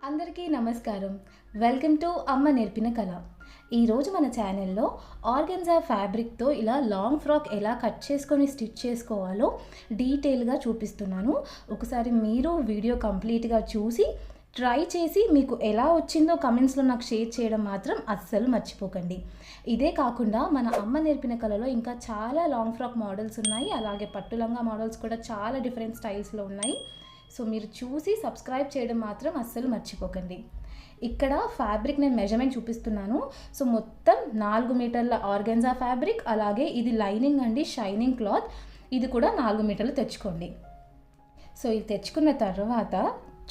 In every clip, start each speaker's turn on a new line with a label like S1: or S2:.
S1: అందరికీ నమస్కారం. Welcome to అమ్మ నేర్పిన కళ. ఈరోజు మన ఛానల్లో ఆర్గెన్జా ఫ్యాబ్రిక్తో ఇలా లాంగ్ ఫ్రాక్ ఎలా కట్ చేసుకొని స్టిచ్ చేసుకోవాలో డీటెయిల్గా చూపిస్తున్నాను. ఒకసారి మీరు వీడియో కంప్లీట్గా చూసి ట్రై చేసి మీకు ఎలా వచ్చిందో కమెంట్స్లో నాకు షేర్ చేయడం మాత్రం అస్సలు మర్చిపోకండి. ఇదే కాకుండా మన అమ్మ నేర్పిన కళలో ఇంకా చాలా లాంగ్ ఫ్రాక్ మోడల్స్ ఉన్నాయి. అలాగే పట్టులంగా మోడల్స్ కూడా చాలా డిఫరెంట్ స్టైల్స్లో ఉన్నాయి. సో మీరు చూసి సబ్స్క్రైబ్ చేయడం మాత్రం అస్సలు మర్చిపోకండి. ఇక్కడ ఫ్యాబ్రిక్ నేను మెజర్మెంట్ చూపిస్తున్నాను. సో మొత్తం 4 మీటర్ల ఆర్గెన్జా ఫ్యాబ్రిక్, అలాగే ఇది లైనింగ్ అండి, షైనింగ్ క్లాత్. ఇది కూడా 4 మీటర్లు తెచ్చుకోండి. సో ఇది తెచ్చుకున్న తర్వాత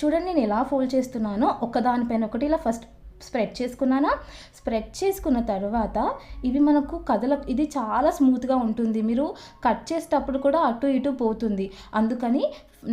S1: చూడండి నేను ఎలా ఫోల్డ్ చేస్తున్నానో, ఒకదానిపైన ఒకటి ఇలా ఫస్ట్ స్ప్రెడ్ చేసుకున్నానా. స్ప్రెడ్ చేసుకున్న తర్వాత ఇవి మనకు ఇది చాలా స్మూత్గా ఉంటుంది. మీరు కట్ చేసేటప్పుడు కూడా అటు ఇటు పోతుంది. అందుకని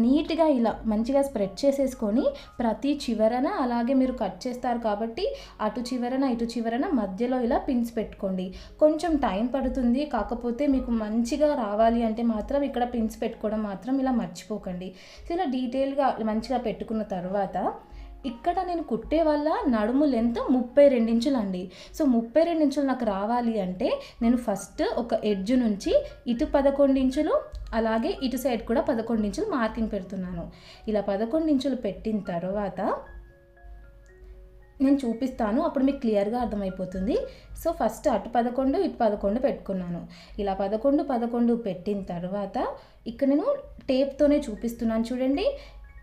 S1: నీట్గా ఇలా మంచిగా స్ప్రెడ్ చేసేసుకొని ప్రతి చివరన అలాగే మీరు కట్ చేస్తారు కాబట్టి అటు చివరన ఇటు చివరన మధ్యలో ఇలా పిన్స్ పెట్టుకోండి. కొంచెం టైం పడుతుంది, కాకపోతే మీకు మంచిగా రావాలి అంటే మాత్రం ఇక్కడ పిన్స్ పెట్టుకోవడం మాత్రం ఇలా మర్చిపోకండి. సో ఇలా డీటెయిల్గా మంచిగా పెట్టుకున్న తర్వాత ఇక్కడ నేను కుట్టే వల్ల నడుము లెంత్ 32 ఇంచులు అండి. సో 32 ఇంచులు నాకు రావాలి అంటే నేను ఫస్ట్ ఒక ఎడ్జ్ నుంచి ఇటు 11 ఇంచులు అలాగే ఇటు సైడ్ కూడా 11 ఇంచులు మార్కింగ్ పెడుతున్నాను. ఇలా 11 ఇంచులు పెట్టిన తర్వాత నేను చూపిస్తాను, అప్పుడు మీకు క్లియర్గా అర్థమైపోతుంది. సో ఫస్ట్ అటు 11 ఇటు 11 పెట్టుకున్నాను. ఇలా 11 పెట్టిన తర్వాత ఇక్కడ నేను టేప్తోనే చూపిస్తున్నాను చూడండి.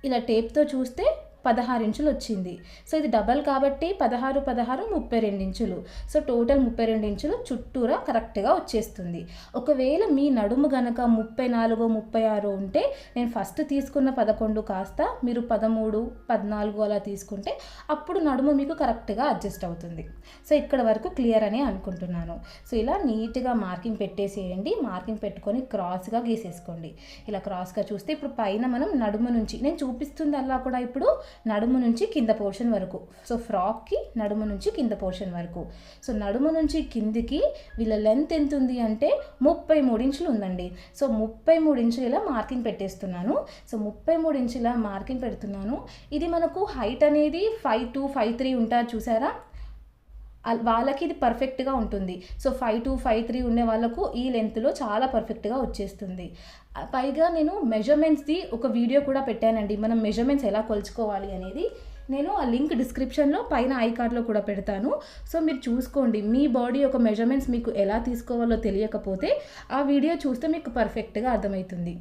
S1: ఇలా టేప్తో చూస్తే 16 ఇంచులు వచ్చింది. సో ఇది డబల్ కాబట్టి 16 32 ఇంచులు. సో టోటల్ 32 ఇంచులు చుట్టూరా కరెక్ట్గా వచ్చేస్తుంది. ఒకవేళ మీ నడుము గనక 34 36 ఉంటే నేను ఫస్ట్ తీసుకున్న 11 కాస్త మీరు 13 14 అలా తీసుకుంటే అప్పుడు నడుము మీకు కరెక్ట్గా అడ్జస్ట్ అవుతుంది. సో ఇక్కడ వరకు క్లియర్ అని అనుకుంటున్నాను. సో ఇలా నీట్గా మార్కింగ్ పెట్టేసేయండి. మార్కింగ్ పెట్టుకొని క్రాస్గా గీసేసుకోండి. ఇలా క్రాస్గా చూస్తే ఇప్పుడు పైన మనం నడుము నుంచి నేను చూపిస్తుంది అలా కూడా ఇప్పుడు నడుము నుంచి కింద పోర్షన్ వరకు. సో ఫ్రాక్కి నడుము నుంచి కింద పోర్షన్ వరకు. సో నడుము నుంచి కిందికి వీళ్ళ లెంత్ ఎంత ఉంది అంటే 33 ఇంచులు ఉందండి. సో 33 ఇంచులు ఇలా మార్కింగ్ పెట్టేస్తున్నాను. సో 33 ఇంచుల మార్కింగ్ పెడుతున్నాను. ఇది మనకు హైట్ అనేది 5'2", 5'3" ఉంటారు చూసారా, వాళ్ళకి ఇది పర్ఫెక్ట్గా ఉంటుంది. సో 5'2", 5'3" ఉండే వాళ్ళకు ఈ లెంత్లో చాలా పర్ఫెక్ట్గా వచ్చేస్తుంది. పైగా నేను మెజర్మెంట్స్ది ఒక వీడియో కూడా పెట్టానండి, మనం మెజర్మెంట్స్ ఎలా కొలుచుకోవాలి అనేది. నేను ఆ లింక్ డిస్క్రిప్షన్లో పైన ఐ కార్డ్లో కూడా పెడతాను. సో మీరు చూసుకోండి, మీ బాడీ యొక్క మెజర్మెంట్స్ మీకు ఎలా తీసుకోవాలో తెలియకపోతే ఆ వీడియో చూస్తే మీకు పర్ఫెక్ట్గా అర్థమవుతుంది.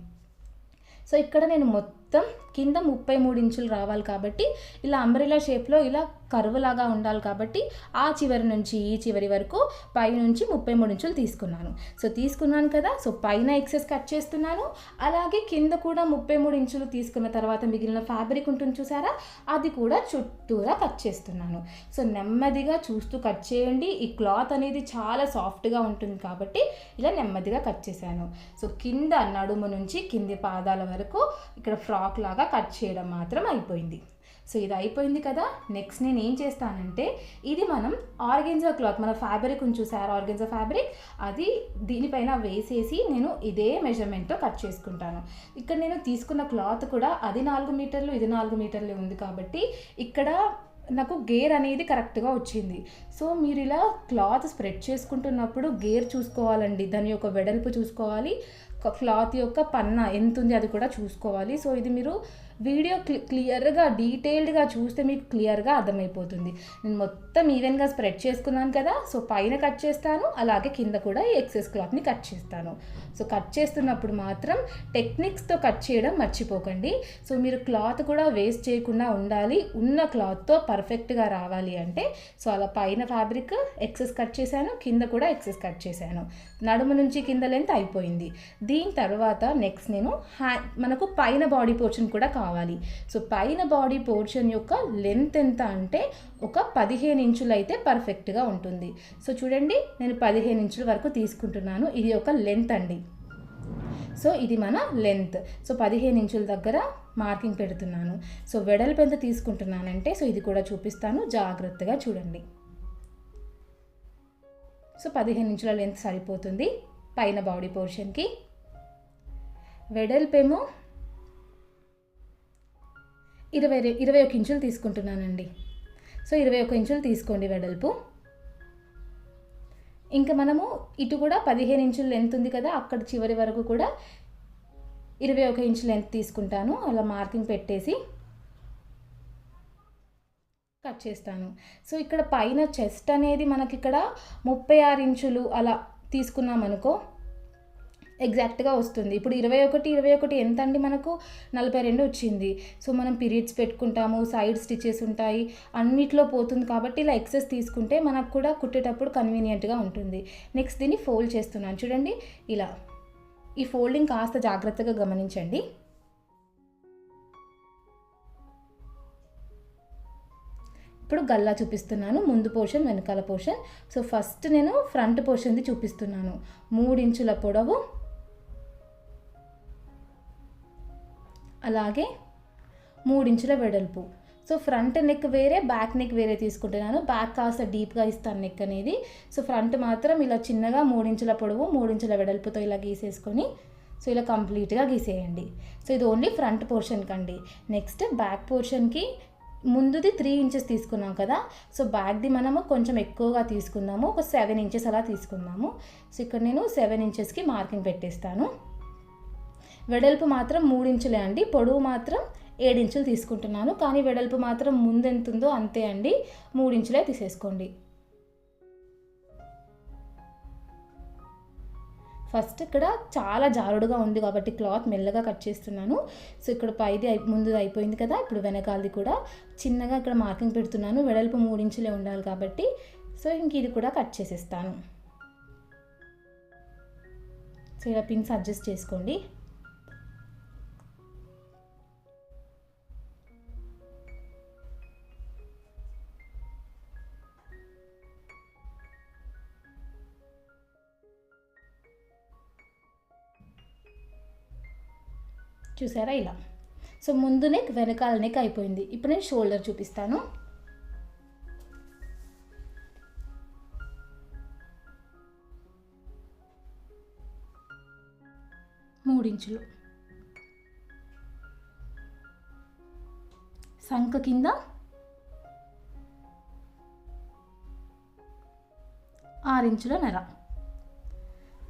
S1: సో ఇక్కడ నేను మొత్తం కింద 33 ఇంచులు రావాలి కాబట్టి ఇలా అంబ్రెలా షేప్లో ఇలా కర్వ్ లాగా ఉండాలి కాబట్టి ఆ చివరి నుంచి ఈ చివరి వరకు పై నుంచి 33 ఇంచులు తీసుకున్నాను. సో తీసుకున్నాను కదా, సో పైన ఎక్సెస్ కట్ చేస్తున్నాను. అలాగే కింద కూడా 33 ఇంచులు తీసుకున్న తర్వాత మిగిలిన ఫ్యాబ్రిక్ ఉంటుంది చూసారా, అది కూడా చుట్టూరా కట్ చేస్తున్నాను. సో నెమ్మదిగా చూస్తూ కట్ చేయండి. ఈ క్లాత్ అనేది చాలా సాఫ్ట్గా ఉంటుంది కాబట్టి ఇలా నెమ్మదిగా కట్ చేశాను. సో కింద నడుము నుంచి కింది పాదాల వరకు ఇక్కడ ఫ్రాక్ లాగా కట్ చేయడం మాత్రం అయిపోయింది. సో ఇది అయిపోయింది కదా. నెక్స్ట్ నేను ఏం చేస్తానంటే, ఇది మనం ఆర్గెన్జా క్లాత్ మన ఫ్యాబ్రిక్ చూసారు, ఆర్గెన్జా ఫ్యాబ్రిక్ అది దీనిపైన వేసేసి నేను ఇదే మెజర్మెంట్తో కట్ చేసుకుంటాను. ఇక్కడ నేను తీసుకున్న క్లాత్ కూడా అది 4 మీటర్లు ఇది 4 మీటర్లు ఉంది కాబట్టి ఇక్కడ నాకు గేర్ అనేది కరెక్ట్గా వచ్చింది. సో మీరు ఇలా క్లాత్ స్ప్రెడ్ చేసుకుంటున్నప్పుడు గేర్ చూసుకోవాలండి, దాని యొక్క వెడల్పు చూసుకోవాలి, క్లాత్ యొక్క పన్నా ఎంత ఉంది అది కూడా చూసుకోవాలి. సో ఇది మీరు వీడియో క్లియర్గా డీటెయిల్డ్గా చూస్తే మీకు క్లియర్గా అర్థమైపోతుంది. నేను మొత్తం ఈవెన్గా స్ప్రెడ్ చేసుకున్నాను కదా. సో పైన కట్ చేస్తాను, అలాగే కింద కూడా ఈ ఎక్సెస్ క్లాత్ని కట్ చేస్తాను. సో కట్ చేస్తున్నప్పుడు మాత్రం టెక్నిక్స్తో కట్ చేయడం మర్చిపోకండి. సో మీరు క్లాత్ కూడా వేస్ట్ చేయకుండా ఉండాలి. ఉన్న క్లాత్తో పర్ఫెక్ట్గా రావాలి అంటే సో అలా పైన ఫ్యాబ్రిక్ ఎక్సెస్ కట్ చేశాను, కింద కూడా ఎక్సెస్ కట్ చేశాను. నడుము నుంచి కింద లెంత్ అయిపోయింది. దీని తర్వాత నెక్స్ట్ నేను మనకు పైన బాడీ పోర్షన్ కూడా కావాలి. సో పైన బాడీ పోర్షన్ యొక్క లెంత్ ఎంత అంటే ఒక 15 ఇంచులు అయితే పర్ఫెక్ట్గా ఉంటుంది. సో చూడండి నేను 15 ఇంచుల వరకు తీసుకుంటున్నాను. ఇది ఒక లెంత్ అండి. సో ఇది మన లెంత్. సో 15 ఇంచుల దగ్గర మార్కింగ్ పెడుతున్నాను. సో వెడల్పు ఎంత తీసుకుంటున్నానంటే సో ఇది కూడా చూపిస్తాను, జాగ్రత్తగా చూడండి. సో 15 ఇంచుల లెంత్ సరిపోతుంది పైన బాడీ పోర్షన్కి. వెడల్పేమో 21 ఇంచులు తీసుకుంటున్నానండి. సో 21 ఇంచులు తీసుకోండి వెడల్పు. ఇంకా మనము ఇటు కూడా 15 ఇంచులు లెంత్ ఉంది కదా, అక్కడ చివరి వరకు కూడా 21 ఇంచు లెంత్ తీసుకుంటాను. అలా మార్కింగ్ పెట్టేసి కట్ చేస్తాను. సో ఇక్కడ పైన చెస్ట్ అనేది మనకి ఇక్కడ 36 ఇంచులు అలా తీసుకున్నాం అనుకో ఎగ్జాక్ట్గా వస్తుంది. ఇప్పుడు 21 ఎంత అండి, మనకు 42 వచ్చింది. సో మనం పీరియడ్స్ పెట్టుకుంటాము, సైడ్ స్టిచెస్ ఉంటాయి, అన్నిట్లో పోతుంది కాబట్టి ఇలా ఎక్సెస్ తీసుకుంటే మనకు కూడా కుట్టేటప్పుడు కన్వీనియంట్గా ఉంటుంది. నెక్స్ట్ దీన్ని ఫోల్డ్ చేస్తున్నాను చూడండి. ఇలా ఈ ఫోల్డింగ్ కాస్త జాగ్రత్తగా గమనించండి. ఇప్పుడు గల్లా చూపిస్తున్నాను, ముందు పోర్షన్ వెనకాల పోర్షన్. సో ఫస్ట్ నేను ఫ్రంట్ పోర్షన్ది చూపిస్తున్నాను. 3 ఇంచుల పొడవు, అలాగే 3 ఇంచుల వెడల్పు. సో ఫ్రంట్ నెక్ వేరే, బ్యాక్ నెక్ వేరే తీసుకుంటున్నాను. బ్యాక్ కాస్త డీప్గా ఇస్తాను నెక్ అనేది. సో ఫ్రంట్ మాత్రం ఇలా చిన్నగా 3 ఇంచుల పొడవు 3 ఇంచుల వెడల్పుతో ఇలా గీసేసుకొని సో ఇలా కంప్లీట్గా గీసేయండి. సో ఇది ఓన్లీ ఫ్రంట్ పోర్షన్కి అండి. నెక్స్ట్ బ్యాక్ పోర్షన్కి ముందుది 3 ఇంచెస్ తీసుకున్నాం కదా, సో బ్యాక్ది మనము కొంచెం ఎక్కువగా తీసుకుందాము, ఒక 7 ఇంచెస్ అలా తీసుకుందాము. సో ఇక్కడ నేను 7 ఇంచెస్కి మార్కింగ్ పెట్టేస్తాను. వెడల్పు మాత్రం 3 ఇంచులే అండి, పొడవు మాత్రం 7 ఇంచులు తీసుకుంటున్నాను. కానీ వెడల్పు మాత్రం ముందు ఎంత ఉందో అంతే అండి, 3 ఇంచులే తీసేసుకోండి. ఫస్ట్ ఇక్కడ చాలా జారుడుగా ఉంది కాబట్టి క్లాత్ మెల్లగా కట్ చేస్తున్నాను. సో ఇక్కడ పైది ముందు అయిపోయింది కదా, ఇప్పుడు వెనకాలది కూడా చిన్నగా ఇక్కడ మార్కింగ్ పెడుతున్నాను. వెడల్పు 3 ఇంచులే ఉండాలి కాబట్టి సో ఇంక ఇది కూడా కట్ చేసేస్తాను. సో ఇలా పిన్స్ అడ్జస్ట్ చేసుకోండి. చూసారా ఇలా. సో ముందు నెక్ వెనకాల నెక్ అయిపోయింది. ఇప్పుడు నేను షోల్డర్ చూపిస్తాను. 3 ఇంచులు, సంక కింద 6 ఇంచుల నెర.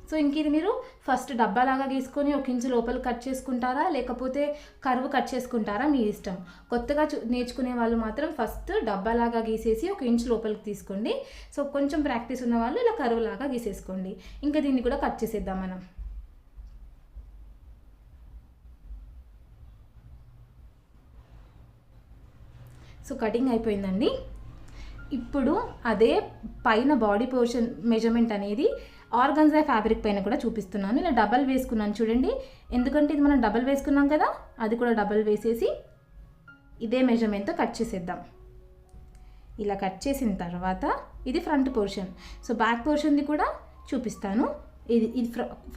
S1: సో ఇంక ఇది మీరు ఫస్ట్ డబ్బాలాగా గీసుకొని 1 ఇంచు లోపల కట్ చేసుకుంటారా, లేకపోతే కర్వ్ కట్ చేసుకుంటారా, మీ ఇష్టం. కొత్తగా నేర్చుకునే వాళ్ళు మాత్రం ఫస్ట్ డబ్బాలాగా గీసేసి 1 ఇంచు లోపలికి తీసుకోండి. సో కొంచెం ప్రాక్టీస్ ఉన్న వాళ్ళు ఇలా కర్వ్ లాగా గీసేసుకోండి. ఇంకా దీన్ని కూడా కట్ చేసేద్దాం మనం. సో కటింగ్ అయిపోయిందండి. ఇప్పుడు అదే పైన బాడీ పోర్షన్ మెజర్మెంట్ అనేది ఆర్గన్జా ఫ్యాబ్రిక్ పైన కూడా చూపిస్తున్నాను. ఇలా డబల్ వేసుకున్నాను చూడండి, ఎందుకంటే ఇది మనం డబల్ వేసుకున్నాం కదా, అది కూడా డబల్ వేసేసి ఇదే మెజర్మెంట్తో కట్ చేసేద్దాం. ఇలా కట్ చేసిన తర్వాత ఇది ఫ్రంట్ పోర్షన్. సో బ్యాక్ పోర్షన్ది కూడా చూపిస్తాను. ఇది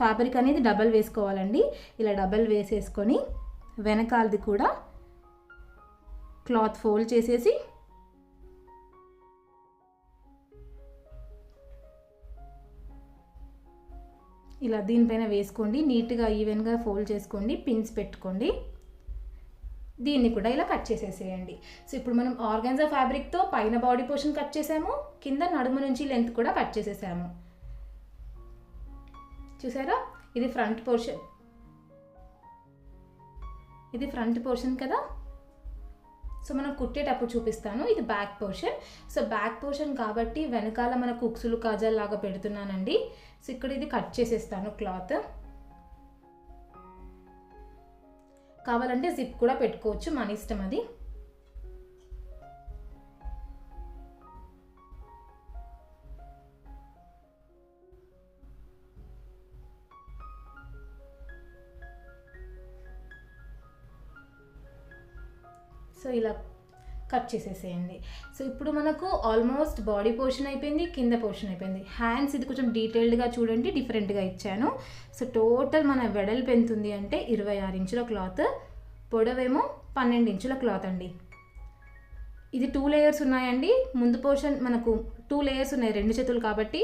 S1: ఫ్యాబ్రిక్ అనేది డబల్ వేసుకోవాలండి. ఇలా డబల్ వేసేసుకొని వెనకాలది కూడా క్లాత్ ఫోల్డ్ చేసేసి ఇలా దీనిపైన వేసుకోండి. నీట్గా ఈవెన్గా ఫోల్డ్ చేసుకోండి, పిన్స్ పెట్టుకోండి. దీన్ని కూడా ఇలా కట్ చేసేసేయండి. సో ఇప్పుడు మనం ఆర్గాన్జా ఫ్యాబ్రిక్తో పైన బాడీ పోర్షన్ కట్ చేసాము, కింద నడుము నుంచి లెంత్ కూడా కట్ చేసేసాము. చూసారా, ఇది ఫ్రంట్ పోర్షన్, ఇది ఫ్రంట్ పోర్షన్ కదా. సో మనం కుట్టేటప్పుడు చూపిస్తాను. ఇది back portion. So back portion కాబట్టి వెనకాల మనకు ఉక్సులు కాజాల్ లాగా పెడుతున్నానండి. సో ఇక్కడ ఇది కట్ చేసేస్తాను క్లాత్. కావాలంటే జిప్ కూడా పెట్టుకోవచ్చు, మన ఇష్టం అది. సో ఇలా కట్ చేసేసేయండి. సో ఇప్పుడు మనకు ఆల్మోస్ట్ బాడీ పోర్షన్ అయిపోయింది, కింద పోర్షన్ అయిపోయింది. హ్యాండ్స్ ఇది కొంచెం డీటెయిల్డ్గా చూడండి, డిఫరెంట్గా ఇచ్చాను. సో టోటల్ మన వెడల్పు ఎంత ఉంది అంటే 26 ఇంచుల క్లాత్, పొడవేమో 12 ఇంచుల క్లాత్ అండి. ఇది 2 లేయర్స్ ఉన్నాయండి. ముందు పోర్షన్ మనకు 2 లేయర్స్ ఉన్నాయి, 2 చేతులు కాబట్టి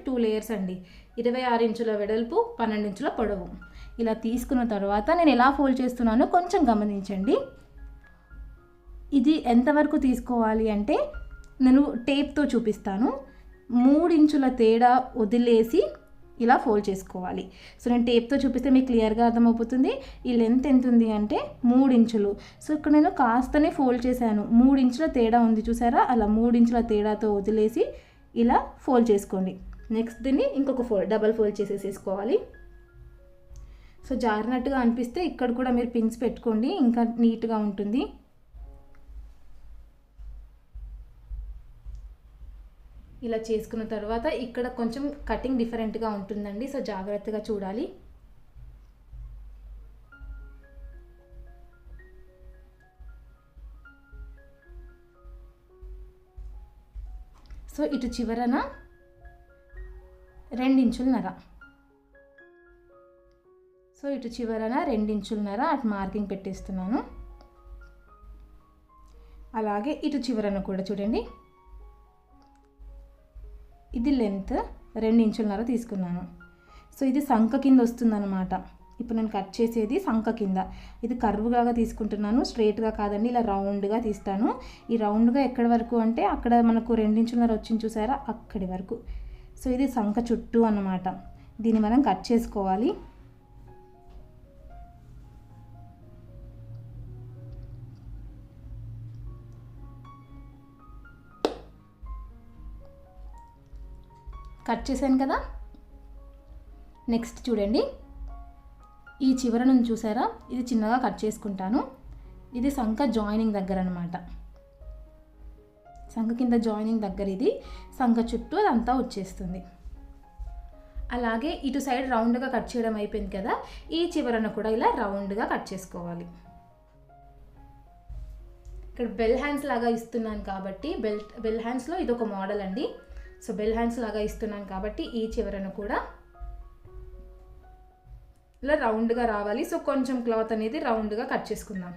S1: 2 లేయర్స్ అండి. 26 ఇంచుల వెడల్పు, 12 ఇంచుల పొడవు. ఇలా తీసుకున్న తర్వాత నేను ఎలా ఫోల్డ్ చేస్తున్నానో కొంచెం గమనించండి. ఇది ఎంతవరకు తీసుకోవాలి అంటే నేను టేప్తో చూపిస్తాను. 3 ఇంచుల తేడా వదిలేసి ఇలా ఫోల్డ్ చేసుకోవాలి. సో నేను టేప్తో చూపిస్తే మీకు క్లియర్గా అర్థమవుతుంది. ఈ లెంత్ ఎంత ఉంది అంటే 3 ఇంచులు. సో ఇక్కడ నేను కాస్తనే ఫోల్డ్ చేశాను. 3 ఇంచుల తేడా ఉంది చూసారా, అలా 3 ఇంచుల తేడాతో వదిలేసి ఇలా ఫోల్డ్ చేసుకోండి. నెక్స్ట్ దీన్ని ఇంకొక డబల్ ఫోల్డ్ చేసేసుకోవాలి. సో జారినట్టుగా అనిపిస్తే ఇక్కడ కూడా మీరు పిన్స్ పెట్టుకోండి, ఇంకా నీట్గా ఉంటుంది. ఇలా చేసుకున్న తర్వాత ఇక్కడ కొంచెం కటింగ్ డిఫరెంట్గా ఉంటుందండి. సో జాగ్రత్తగా చూడాలి. సో ఇటు చివరన 2 ఇంచులన్నర. సో ఇటు చివరన 2 ఇంచులన్నర అటు మార్కింగ్ పెట్టేస్తున్నాను. అలాగే ఇటు చివరన కూడా చూడండి, ఇది లెంత్ 2 ఇంచులన్నర తీసుకున్నాను. సో ఇది సంక కింద వస్తుందన్నమాట. ఇప్పుడు నేను కట్ చేసేది సంక కింద. ఇది కర్వ్గా తీసుకుంటున్నాను, స్ట్రైట్గా కాదండి, ఇలా రౌండ్గా తీస్తాను. ఈ రౌండ్గా ఎక్కడి వరకు అంటే అక్కడ మనకు 2 ఇంచులన్నర వచ్చింది చూసారా, అక్కడి వరకు. సో ఇది సంక చుట్టూ అన్నమాట. దీన్ని మనం కట్ చేసుకోవాలి. కట్ చేశాను కదా. నెక్స్ట్ చూడండి, ఈ చివర నుంచి చూసారా, ఇది చిన్నగా కట్ చేసుకుంటాను. ఇది సంక జాయినింగ్ దగ్గర అనమాట. సంక కింద జాయినింగ్ దగ్గర ఇది సంక చుట్టూ అదంతా వచ్చేస్తుంది. అలాగే ఇటు సైడ్ రౌండ్గా కట్ చేయడం అయిపోయింది కదా, ఈ చివరను కూడా ఇలా రౌండ్గా కట్ చేసుకోవాలి. ఇక్కడ బెల్ హ్యాండ్స్ లాగా ఇస్తున్నాను కాబట్టి బెల్ హ్యాండ్స్లో ఇది ఒక మోడల్ అండి. సో బెల్ హ్యాండ్స్ లాగా ఇస్తున్నాను కాబట్టి ఈ చివరను కూడా ఇలా రౌండ్గా రావాలి. సో కొంచెం క్లాత్ అనేది రౌండ్గా కట్ చేసుకుందాం.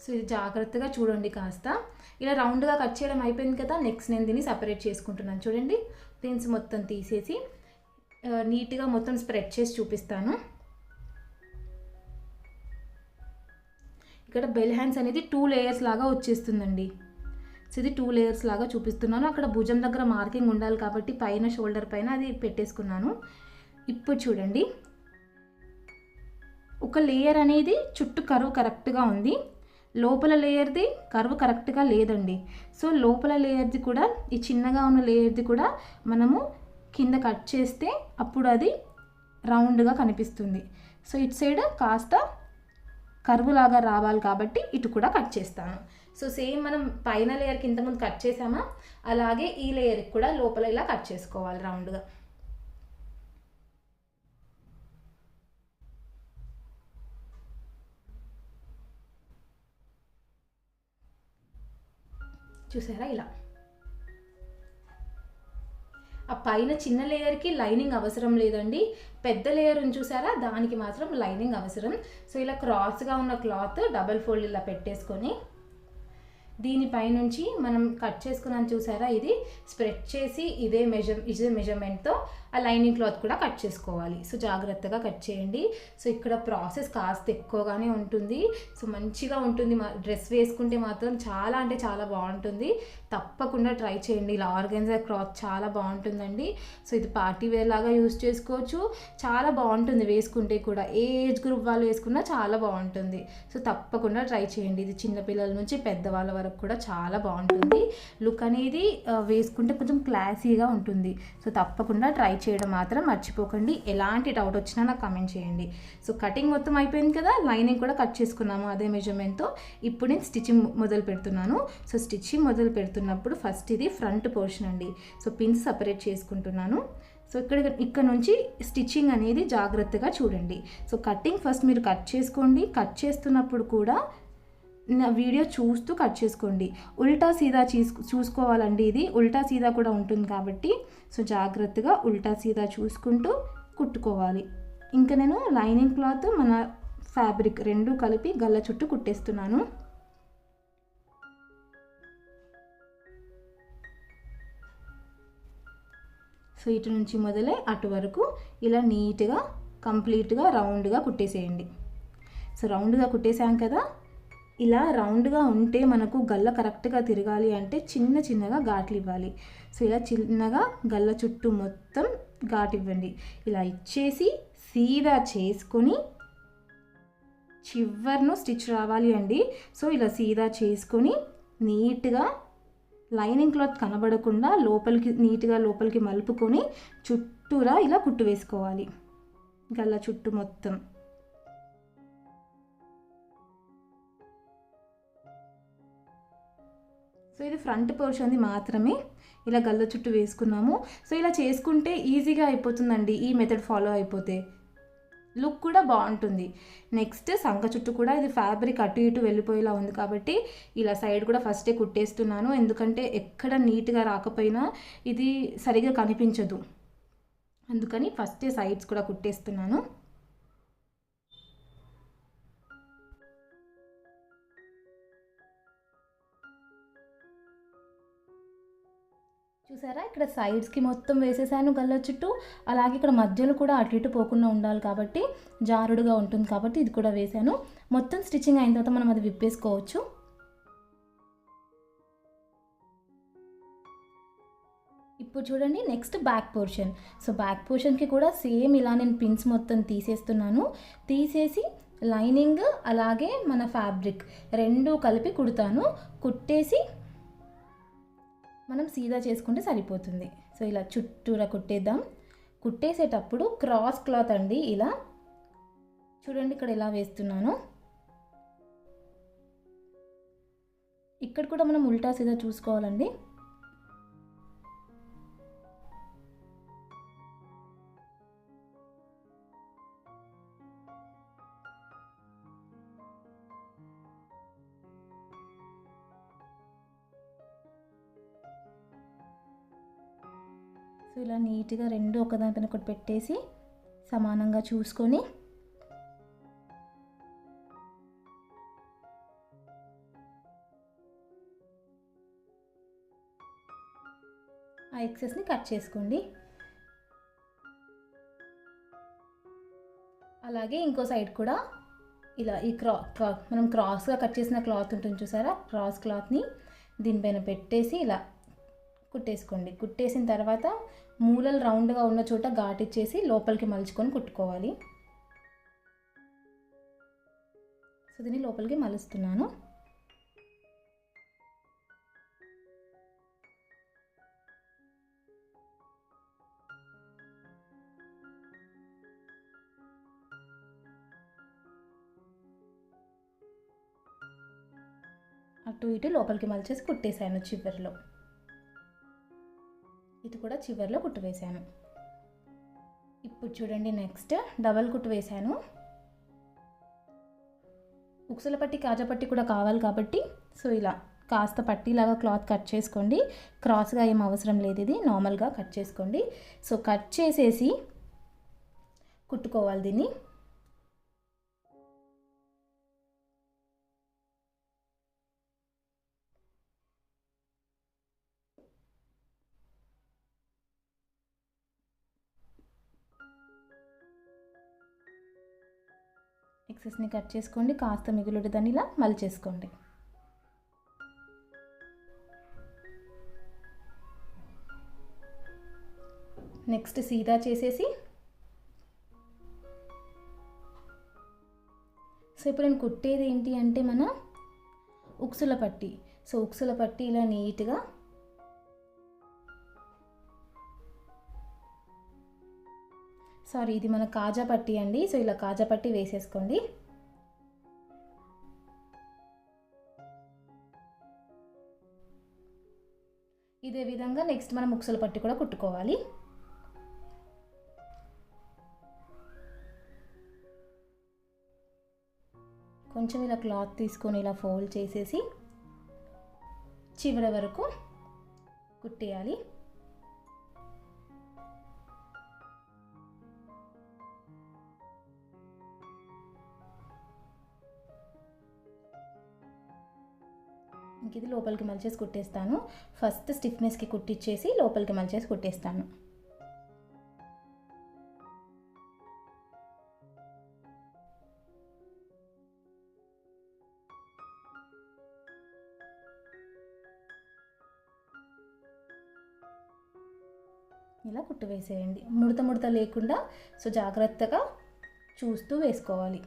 S1: సో ఇది జాగ్రత్తగా చూడండి కాస్త. ఇలా రౌండ్గా కట్ చేయడం అయిపోయింది కదా. నెక్స్ట్ నేను దీన్ని సపరేట్ చేసుకుంటున్నాను. చూడండి, పిన్స్ మొత్తం తీసేసి నీట్గా మొత్తం స్ప్రెడ్ చేసి చూపిస్తాను. ఇక్కడ బెల్ హ్యాండ్స్ అనేది 2 లేయర్స్ లాగా వచ్చేస్తుందండి. సో ఇది 2 లేయర్స్ లాగా చూపిస్తున్నాను. అక్కడ భుజం దగ్గర మార్కింగ్ ఉండాలి కాబట్టి పైన షోల్డర్ పైన అది పెట్టేసుకున్నాను. ఇప్పుడు చూడండి, ఒక లేయర్ అనేది చుట్టూ కర్వ్ కరెక్ట్గా ఉంది, లోపల లేయర్ది కర్వ్ కరెక్ట్గా లేదండి. సో లోపల లేయర్ది కూడా, ఈ చిన్నగా ఉన్న లేయర్ది కూడా మనము కింద కట్ చేస్తే అప్పుడు అది రౌండ్గా కనిపిస్తుంది. సో ఇటు సైడ్ కాస్త కర్వ్ లాగా రావాలి కాబట్టి ఇటు కూడా కట్ చేస్తాను. సో సేమ్ మనం పైన లేయర్కి ఇంతకుముందు కట్ చేసామా, అలాగే ఈ లేయర్కి కూడా లోపల ఇలా కట్ చేసుకోవాలి రౌండ్గా. చూసారా, ఇలా ఆ పైన చిన్న లేయర్కి లైనింగ్ అవసరం లేదండి. పెద్ద లేయర్ చూసారా, దానికి మాత్రం లైనింగ్ అవసరం. సో ఇలా క్రాస్గా ఉన్న క్లాత్ డబల్ ఫోల్డ్ ఇలా పెట్టేసుకొని దీనిపైనుంచి మనం కట్ చేసుకున్నాను చూసారా, ఇది స్ప్రెడ్ చేసి ఇదే మెజర్మెంట్తో ఆ లైనింగ్ క్లాత్ కూడా కట్ చేసుకోవాలి. సో జాగ్రత్తగా కట్ చేయండి. సో ఇక్కడ ప్రాసెస్ కాస్త ఎక్కువగానే ఉంటుంది. సో మంచిగా ఉంటుంది. డ్రెస్ వేసుకుంటే మాత్రం చాలా అంటే చాలా బాగుంటుంది. తప్పకుండా ట్రై చేయండి. ఇలా ఆర్గెన్జా క్లాత్ చాలా బాగుంటుందండి. సో ఇది పార్టీ వేర్ లాగా యూజ్ చేసుకోవచ్చు. చాలా బాగుంటుంది వేసుకుంటే కూడా. ఏ ఏజ్ గ్రూప్ వాళ్ళు వేసుకున్నా చాలా బాగుంటుంది. సో తప్పకుండా ట్రై చేయండి. ఇది చిన్నపిల్లల నుంచి పెద్దవాళ్ళ వరకు కూడా చాలా బాగుంటుంది. లుక్ అనేది వేసుకుంటే కొంచెం క్లాసీగా ఉంటుంది. సో తప్పకుండా ట్రై చేయడం మాత్రం మర్చిపోకండి. ఎలాంటి డౌట్ వచ్చినా నాకు కామెంట్ చేయండి. సో కటింగ్ మొత్తం అయిపోయింది కదా, లైనింగ్ కూడా కట్ చేసుకున్నాము అదే మెజర్మెంట్తో. ఇప్పుడు నేను స్టిచ్చింగ్ మొదలు పెడుతున్నాను. సో స్టిచ్చింగ్ మొదలు పెడుతున్నప్పుడు ఫస్ట్ ఇది ఫ్రంట్ పోర్షన్ అండి. సో పిన్స్ సపరేట్ చేసుకుంటున్నాను. సో ఇక్కడ నుంచి స్టిచ్చింగ్ అనేది జాగ్రత్తగా చూడండి. సో కటింగ్ ఫస్ట్ మీరు కట్ చేసుకోండి. కట్ చేస్తున్నప్పుడు కూడా నా వీడియో చూస్తూ కట్ చేసుకోండి. ఉల్టా సీదా చూసుకోవాలండి. ఇది ఉల్టా సీదా కూడా ఉంటుంది కాబట్టి సో జాగ్రత్తగా ఉల్టా సీదా చూసుకుంటూ కుట్టుకోవాలి. ఇంకా నేను లైనింగ్ క్లాత్ మన ఫ్యాబ్రిక్ రెండు కలిపి గల్ల చుట్టూ కుట్టేస్తున్నాను. సో ఇటు నుంచి మొదలై అటు వరకు ఇలా నీట్గా కంప్లీట్గా రౌండ్గా కుట్టేసేయండి. సో రౌండ్గా కుట్టేసాం కదా, ఇలా రౌండ్గా ఉంటే మనకు గల్ల కరెక్ట్గా తిరగాలి అంటే చిన్న చిన్నగా ఘాట్లు ఇవ్వాలి. సో ఇలా చిన్నగా గల్ల చుట్టూ మొత్తం ఘాటు ఇవ్వండి. ఇలా ఇచ్చేసి సీదా చేసుకొని చివర్ను స్టిచ్ రావాలి అండి. సో ఇలా సీదా చేసుకొని నీట్గా లైనింగ్ క్లాత్ కనబడకుండా నీట్గా లోపలికి మలుపుకొని చుట్టూరా ఇలా కుట్టు వేసుకోవాలి గల్ల చుట్టూ మొత్తం. సో ఇది ఫ్రంట్ పోర్షన్ది మాత్రమే, ఇలా గల్ల చుట్టూ వేసుకున్నాము. సో ఇలా చేసుకుంటే ఈజీగా అయిపోతుందండి ఈ మెథడ్ ఫాలో అయిపోతే, లుక్ కూడా బాగుంటుంది. నెక్స్ట్ సంక చుట్టూ కూడా ఇది ఫ్యాబ్రిక్ అటు ఇటు వెళ్ళిపోయేలా ఉంది కాబట్టి ఇలా సైడ్ కూడా ఫస్టే కుట్టేస్తున్నాను. ఎందుకంటే ఎక్కడ నీట్గా రాకపోయినా ఇది సరిగా కనిపించదు, అందుకని ఫస్టే సైడ్స్ కూడా కుట్టేస్తున్నాను. చూసారా, ఇక్కడ సైడ్స్కి మొత్తం వేసేసాను గల్ల చుట్టూ. అలాగే ఇక్కడ మధ్యలో కూడా అటు ఇటు పోకుండా ఉండాలి కాబట్టి, జారుడుగా ఉంటుంది కాబట్టి ఇది కూడా వేసాను. మొత్తం స్టిచ్చింగ్ అయిన తర్వాత మనం అది విప్పేసుకోవచ్చు. ఇప్పుడు చూడండి next back portion. So back పోర్షన్కి కూడా సేమ్ ఇలా నేను పిన్స్ మొత్తం తీసేస్తున్నాను. తీసేసి లైనింగ్ అలాగే మన ఫ్యాబ్రిక్ రెండు కలిపి కుడతాను. కుట్టేసి మనం సీదా చేసుకుంటే సరిపోతుంది. సో ఇలా చుట్టూరా కుట్టేద్దాం. కుట్టేసేటప్పుడు క్రాస్ క్లాత్ అండి, ఇలా చూడండి ఇక్కడ ఎలా వేస్తున్నాను. ఇక్కడ కూడా మనం ఉల్టా సీదా చూసుకోవాలండి. సో ఇలా నీట్గా రెండు ఒకదానిపైన ఒకటి పెట్టేసి సమానంగా చూసుకొని ఆ ఎక్సెస్ని కట్ చేసుకోండి. అలాగే ఇంకో సైడ్ కూడా ఇలా ఈ మనం క్రాస్గా కట్ చేసిన క్లాత్ ఉంటుంది చూసారా, క్రాస్ క్లాత్ని దీనిపైన పెట్టేసి ఇలా కుట్టేసుకోండి. కుట్టేసిన తర్వాత మూలలు రౌండ్గా ఉన్న చోట ఘాటిచ్చేసి లోపలికి మలుచుకొని కుట్టుకోవాలి. సో దీన్ని లోపలికి మలుస్తున్నాను. అటు ఇటు లోపలికి మలిచేసి కుట్టేశాను. చివరిలో ఇది కూడా చివరిలో కుట్టు వేశాను. ఇప్పుడు చూడండి నెక్స్ట్ డబల్ కుట్టు వేశాను. ఉక్సుల పట్టి కాజా పట్టి కూడా కావాలి కాబట్టి సో ఇలా కాస్త పట్టీలాగా క్లాత్ కట్ చేసుకోండి. క్రాస్గా ఏం అవసరం లేదు, ఇది నార్మల్గా కట్ చేసుకోండి. సో కట్ చేసేసి కుట్టుకోవాలి దీన్ని. ఎక్సెస్ని కట్ చేసుకోండి, కాస్త మిగులుడు దాన్ని ఇలా మలిచేసుకోండి. నెక్స్ట్ సీదా చేసేసి సో ఇప్పుడు నేను కుట్టేది ఏంటి అంటే మన ఉక్సుల పట్టి. సో ఉక్సుల పట్టి ఇలా నీట్గా ఇది మన కాజా పట్టి అండి. సో ఇలా కాజా పట్టి వేసేసుకోండి. ఇదే విధంగా నెక్స్ట్ మనం ఉక్సుల పట్టి కూడా కుట్టుకోవాలి. కొంచెం ఇలా క్లాత్ తీసుకొని ఇలా ఫోల్డ్ చేసేసి చివరి వరకు కుట్టేయాలి. ఇంక ఇది లోపలికి మలిచేసి కుట్టేస్తాను. ఫస్ట్ స్టిఫ్నెస్కి కుట్టించేసి లోపలికి మలిచేసి కుట్టేస్తాను. ఇలా కుట్టు వేసేయండి, ముడత ముడత లేకుండా. సో జాగ్రత్తగా చూస్తూ వేసుకోవాలి.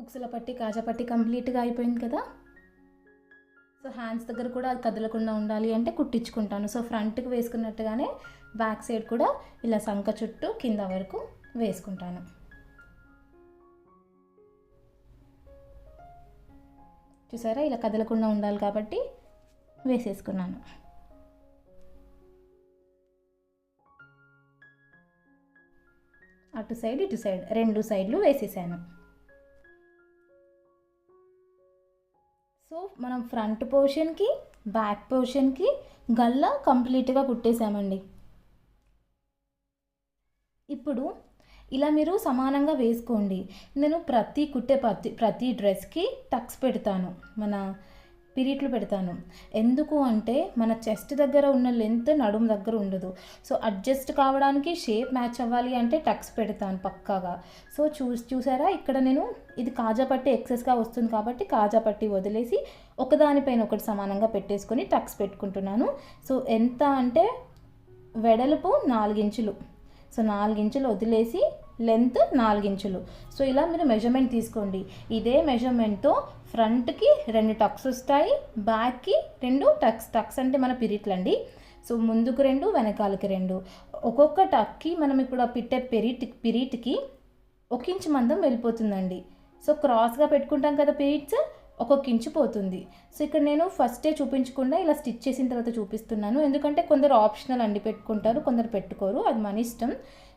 S1: ఉక్సుల పట్టి, కాజా పట్టి కంప్లీట్గా అయిపోయింది కదా. సో హ్యాండ్స్ దగ్గర కూడా అది కదలకుండా ఉండాలి అంటే కుట్టించుకుంటాను. సో ఫ్రంట్కి వేసుకున్నట్టుగానే బ్యాక్ సైడ్ కూడా ఇలా సంక చుట్టూ కింద వరకు వేసుకుంటాను. చూసారా, ఇలా కదలకుండా ఉండాలి కాబట్టి వేసేసుకున్నాను. అటు సైడ్ ఇటు సైడ్ రెండు సైడ్లు వేసేసాను. సో మనం ఫ్రంట్ పోర్షన్కి బ్యాక్ పోర్షన్కి గల్లా కంప్లీట్గా కుట్టేసామండి. ఇప్పుడు ఇలా మీరు సమానంగా వేసుకోండి. నేను ప్రతి డ్రెస్కి టక్స్ పెడతాను, మన పిరిట్లు పెడతాను. ఎందుకు అంటే మన చెస్ట్ దగ్గర ఉన్న లెంత్ నడుము దగ్గర ఉండదు. సో అడ్జస్ట్ కావడానికి, షేప్ మ్యాచ్ అవ్వాలి అంటే టక్స్ పెడతాను పక్కాగా. సో చూసారా, ఇక్కడ నేను ఇది కాజా పట్టి ఎక్సెస్గా వస్తుంది కాబట్టి కాజా పట్టి వదిలేసి ఒకదానిపైన ఒకటి సమానంగా పెట్టేసుకొని టక్స్ పెట్టుకుంటున్నాను. సో ఎంత అంటే వెడల్పు 4 ఇంచులు. సో 4 ఇంచులు వదిలేసి లెంత్ 4 ఇంచులు. సో ఇలా మీరు మెజర్మెంట్ తీసుకోండి. ఇదే మెజర్మెంట్తో ఫ్రంట్కి 2 టక్స్ వస్తాయి, బ్యాక్కి 2 టక్స్. టక్స్ అంటే మన పిరిట్లండి. సో ముందుకు 2, వెనకాలకి 2. ఒక్కొక్క టక్కి మనం ఇప్పుడు పెట్టే పిరిట్కి 1 ఇంచు మందం వెళ్ళిపోతుందండి. సో క్రాస్గా పెట్టుకుంటాం కదా పిరిట్స్, 1 ఇంచు పోతుంది. సో ఇక్కడ నేను ఫస్టే చూపించకుండా ఇలా స్టిచ్ చేసిన తర్వాత చూపిస్తున్నాను. ఎందుకంటే కొందరు ఆప్షనల్ అండి పెట్టుకుంటారు, కొందరు పెట్టుకోరు, అది మన ఇష్టం.